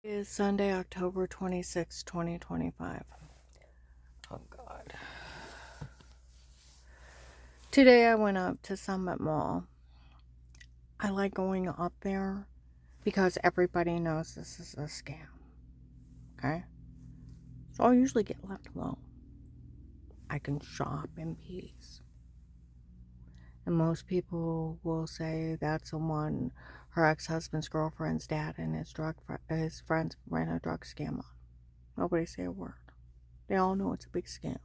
It is Sunday, October 26, 2025. Oh, God. Today I went up to Summit Mall. I like going up there because everybody knows this is a scam. Okay? So I'll usually get left alone. I can shop in peace. And most people will say that's the one her ex-husband's girlfriend's dad and his friends ran a drug scam on. Nobody say a word. They all know it's a big scam.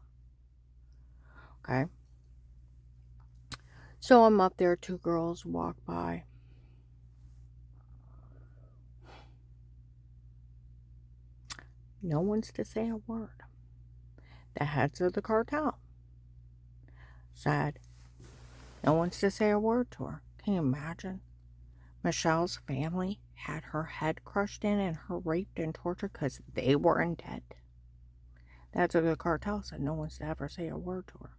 Okay? So I'm up there, two girls walk by. No one's to say a word. The heads of the cartel said no one's to say a word to her. Can you imagine? Michelle's family had her head crushed in and her raped and tortured because they weren't dead. That's what the cartel said. No one's to ever say a word to her.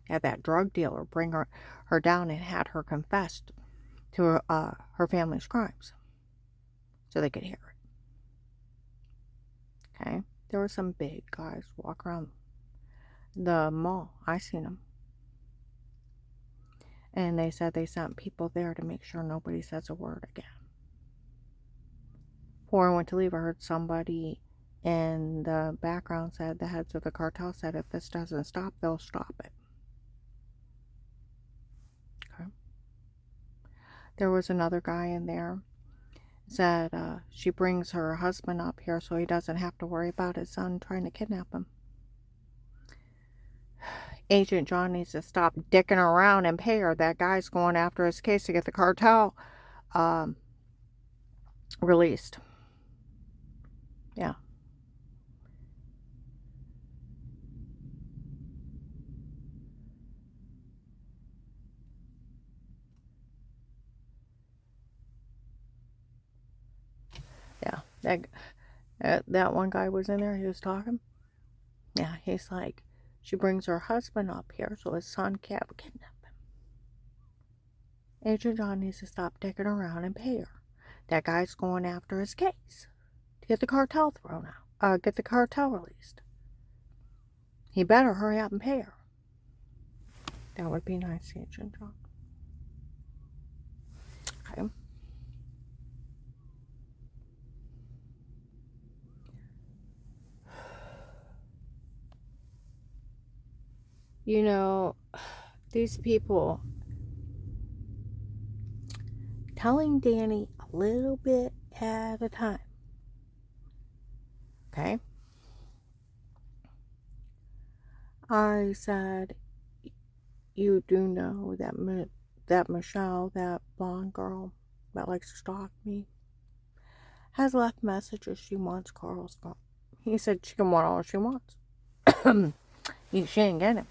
They had that drug dealer bring her down and had her confess to her family's crimes so they could hear it. Okay? There were some big guys walk around the mall. I seen them. And they said they sent people there to make sure nobody says a word again. Before I went to leave, I heard somebody in the background said the heads of the cartel said if this doesn't stop, they'll stop it. Okay. There was another guy in there said she brings her husband up here so he doesn't have to worry about his son trying to kidnap him. Agent John needs to stop dicking around and pay her. That guy's going after his case to get the cartel released. Yeah. Yeah. That one guy was in there. He was talking. Yeah, he's like, she brings her husband up here so his son can't kidnap him. Agent John needs to stop dicking around and pay her. That guy's going after his case to get the cartel thrown out. Get the cartel released. He better hurry up and pay her. That would be nice, Agent John. Okay. You know, these people telling Danny a little bit at a time. Okay? I said, you do know that Michelle, that blonde girl that likes to stalk me, has left messages she wants Carl's phone. He said she can want all she wants. She ain't getting it.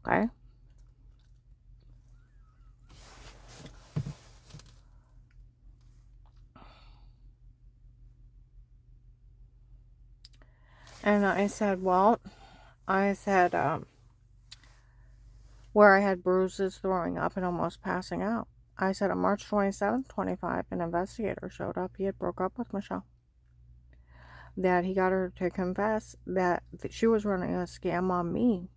Okay? And I said, well, where I had bruises, throwing up, and almost passing out. I said on March 27th, 25, an investigator showed up. He had broke up with Michelle. That he got her to confess that she was running a scam on me.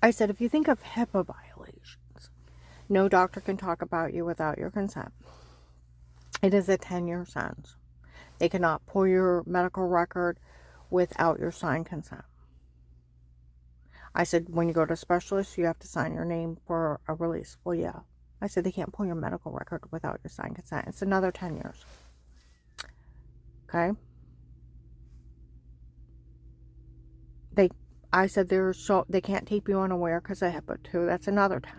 I said, if you think of HIPAA violations, no doctor can talk about you without your consent. It is a 10-year sentence. They cannot pull your medical record without your signed consent. I said, when you go to a specialist, you have to sign your name for a release. Well, yeah. I said, they can't pull your medical record without your signed consent. It's another 10 years. Okay? I said, they can't tape you unaware because of HIPAA too. That's another 10.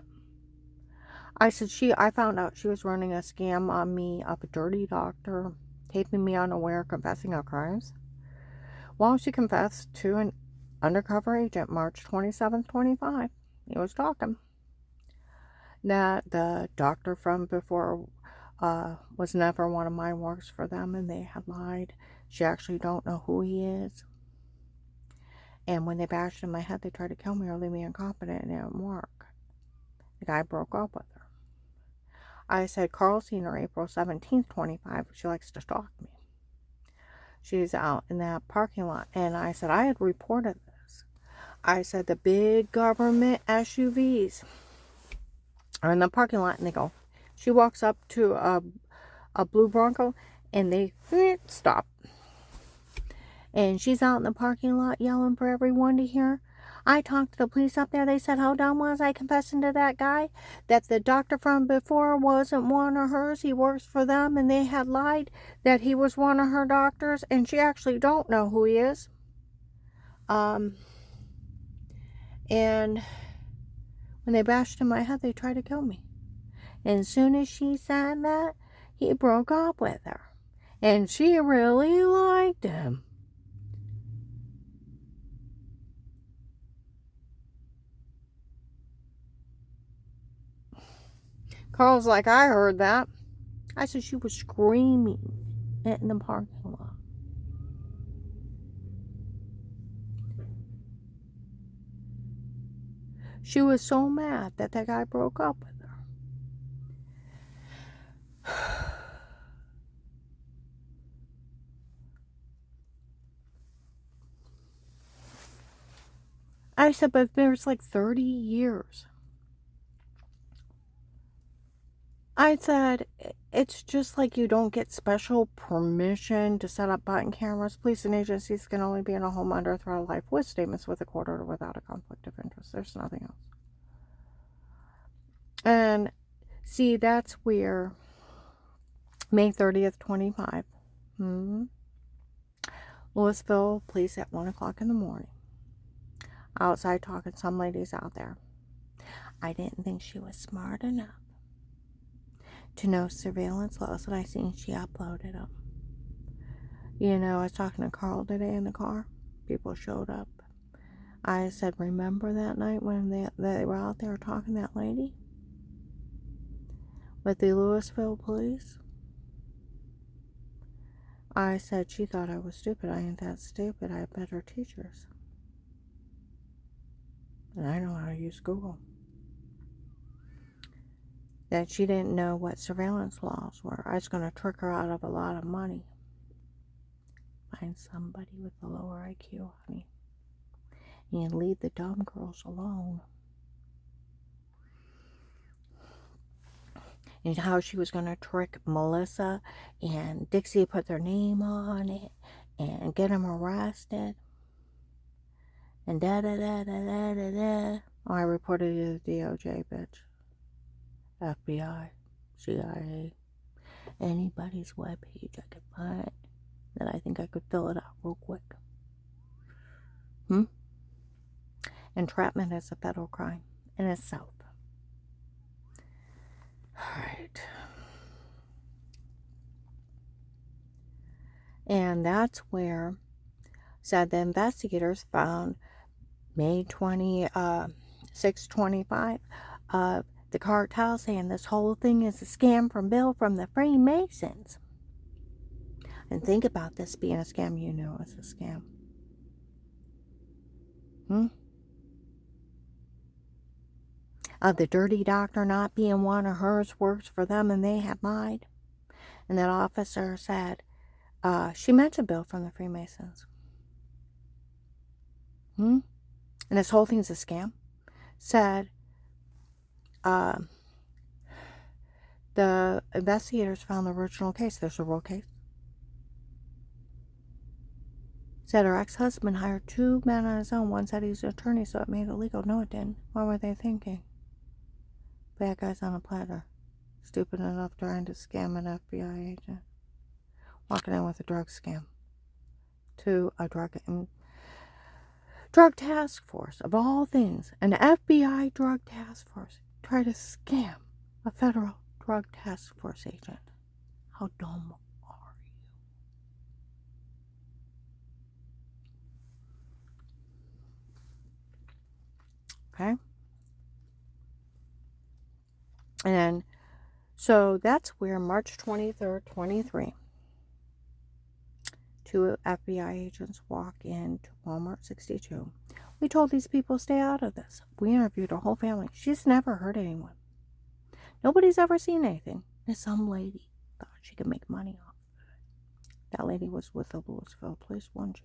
I said, I found out she was running a scam on me of a dirty doctor, taping me unaware, confessing her crimes. Well, she confessed to an undercover agent March 27th, 25. He was talking that the doctor from before was never one of mine, works for them, and they had lied. She actually don't know who he is. And when they bashed in my head, they tried to kill me or leave me incompetent, and it didn't work. The guy broke up with her. I said, Carl seen her April 17th, 25. She likes to stalk me. She's out in that parking lot. And I said, I had reported this. I said, the big government SUVs are in the parking lot. And they go, she walks up to a blue Bronco and they stop. And she's out in the parking lot yelling for everyone to hear. I talked to the police up there. They said, how dumb was I confessing to that guy that the doctor from before wasn't one of hers? He works for them, and they had lied that he was one of her doctors, and she actually don't know who he is. And when they bashed in my head, they tried to kill me. And as soon as she said that, he broke up with her. And she really liked him. Carl's like, I heard that. I said she was screaming in the parking lot. She was so mad that that guy broke up with her. I said, but there's like 30 years. I said, it's just like you don't get special permission to set up button cameras. Police and agencies can only be in a home under threat of life with statements with a court order without a conflict of interest. There's nothing else. And see, that's where May 30th, 25. Louisville police at 1 o'clock in the morning. Outside talking to some ladies out there. I didn't think she was smart enough to know surveillance laws that I seen she uploaded them. You know, I was talking to Carl today in the car. People showed up. I said, remember that night when they were out there talking to that lady? With the Louisville police? I said, she thought I was stupid. I ain't that stupid. I have better teachers. And I know how to use Google. That she didn't know what surveillance laws were. I was going to trick her out of a lot of money. Find somebody with a lower IQ, honey. And leave the dumb girls alone. And how she was going to trick Melissa and Dixie, put their name on it and get them arrested. And da-da-da-da-da-da-da. Oh, I reported you to the DOJ, bitch. FBI, CIA, anybody's webpage I could find that I think I could fill it out real quick. Entrapment is a federal crime in itself. Alright. And that's where said the investigators found May 26, 25 the cartel saying this whole thing is a scam from Bill from the Freemasons. And think about this being a scam. You know it's a scam. Of the dirty doctor not being one of hers, works for them, and they had lied. And that officer said, she mentioned Bill from the Freemasons. And this whole thing's a scam. Said, the investigators found the original case. There's a real case. Said her ex-husband hired 2 men on his own. One said he's an attorney, so it made it legal. No, it didn't. What were they thinking? Bad guys on a platter. Stupid enough trying to scam an FBI agent. Walking in with a drug scam. To a drug task force, of all things. An FBI drug task force. Try to scam a federal drug task force agent. How dumb are you? Okay? And so that's where March 23rd, 23, 2 FBI agents walk into Walmart 62. We told these people stay out of this. We interviewed her whole family. She's never hurt anyone. Nobody's ever seen anything. And some lady thought she could make money off. That lady was with the Louisville police, wasn't she?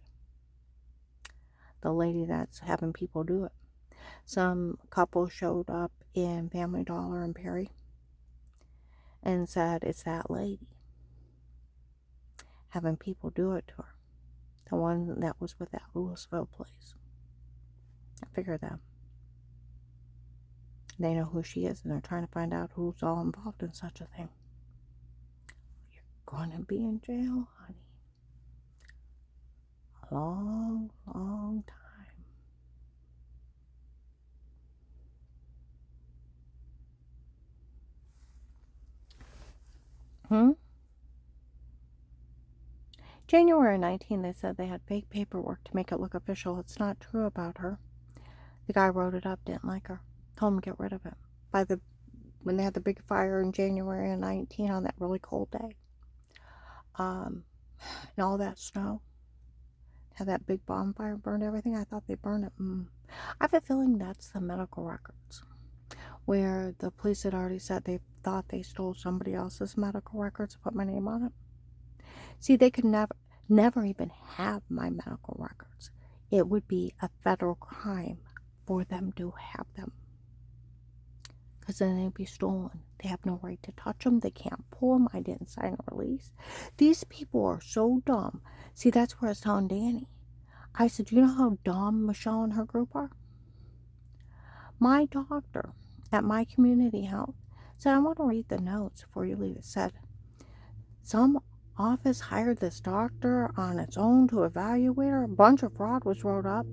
The lady that's having people do it. Some couple showed up in Family Dollar in Perry and said it's that lady having people do it to her. The one that was with that Louisville place. I figure that they know who she is and they're trying to find out who's all involved in such a thing. You're going to be in jail, honey. A long, long time. January 19, they said they had fake paperwork to make it look official. It's not true about her. The guy wrote it up, didn't like her. Told him to get rid of it. When they had the big fire in January of 19 on that really cold day. And all that snow. Had that big bonfire, burned everything. I thought they burned it. I have a feeling that's the medical records. Where the police had already said they thought they stole somebody else's medical records to put my name on it. See, they could never even have my medical records. It would be a federal crime for them to have them. Because then they'd be stolen. They have no right to touch them. They can't pull them. I didn't sign a release. These people are so dumb. See, that's where I was telling Danny. I said, you know how dumb Michelle and her group are? My doctor at my community health said, I want to read the notes before you leave. It said, some office hired this doctor on its own to evaluate her. A bunch of fraud was wrote up.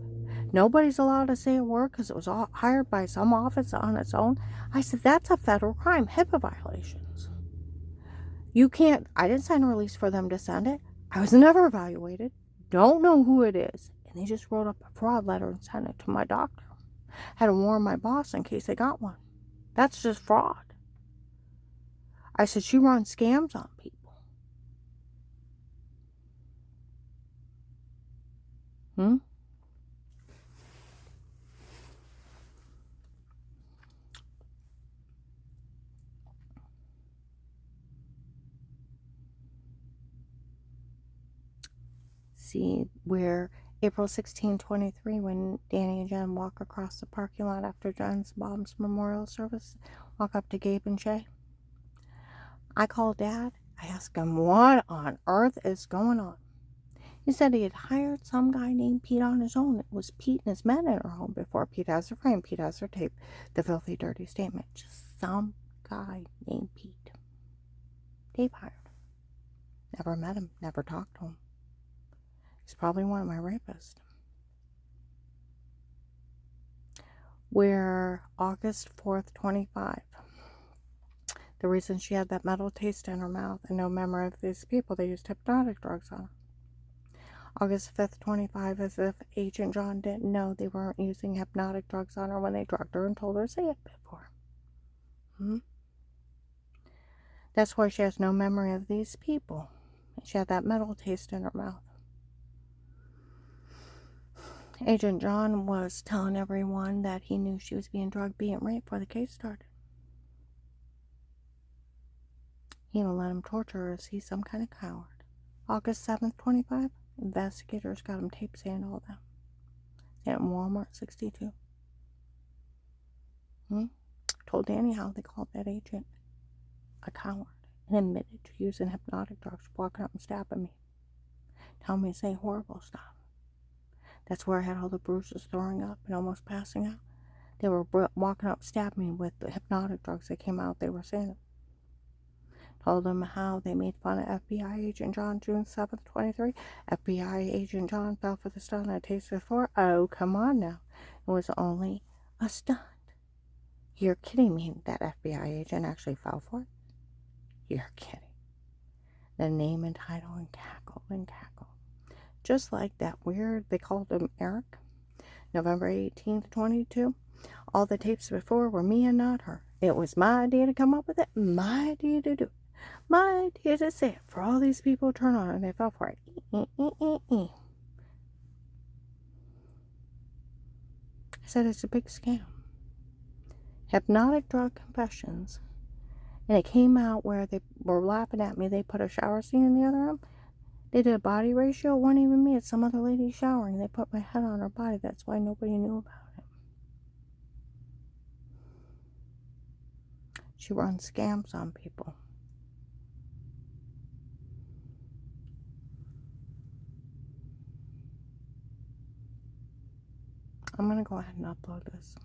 Nobody's allowed to say a word because it was all hired by some office on its own. I said, that's a federal crime, HIPAA violations. You can't, I didn't sign a release for them to send it. I was never evaluated. Don't know who it is. And they just wrote up a fraud letter and sent it to my doctor. Had to warn my boss in case they got one. That's just fraud. I said, she runs scams on people. See where April 16, 23, when Danny and Jen walk across the parking lot after Jen's mom's memorial service, walk up to Gabe and Shay. I called Dad. I asked him, what on earth is going on? He said he had hired some guy named Pete on his own. It was Pete and his men in her home before. Pete has her frame. Pete has her tape. The filthy, dirty statement. Just some guy named Pete. Dave hired. Never met him. Never talked to him. He's probably one of my rapists. Where August 4th, 25. The reason she had that metal taste in her mouth and no memory of these people, they used hypnotic drugs on her. August 5th, 25, as if Agent John didn't know they weren't using hypnotic drugs on her when they drugged her and told her to say it before. That's why she has no memory of these people. She had that metal taste in her mouth. Agent John was telling everyone that he knew she was being drugged, being raped before the case started. He even let him torture her as he's some kind of coward. August 7th, 25, investigators got him tape saying all that. At Walmart 62. Told Danny how they called that agent a coward and admitted to using hypnotic drugs, walking up and stabbing me. Telling me to say horrible stuff. That's where I had all the bruises, throwing up and almost passing out. They were walking up, stabbing me with the hypnotic drugs that came out. They were saying it. Told them how they made fun of FBI Agent John, June 7th, 23. FBI Agent John fell for the stunt I tasted before. Oh, come on now. It was only a stunt. You're kidding me that FBI agent actually fell for it? You're kidding. The name and title and cackle and cackle. Just like that weird, they called him Eric. November 18th, 22. All the tapes before were me and not her. It was my idea to come up with it. My idea to do it. My idea to say it. For all these people to turn on and they fell for it. I said it's a big scam. Hypnotic drug confessions And it came out where they were laughing at me. They put a shower scene in the other room. They did a body ratio. It wasn't even me. It's some other lady showering. They put my head on her body. That's why nobody knew about it. She runs scams on people. I'm going to go ahead and upload this.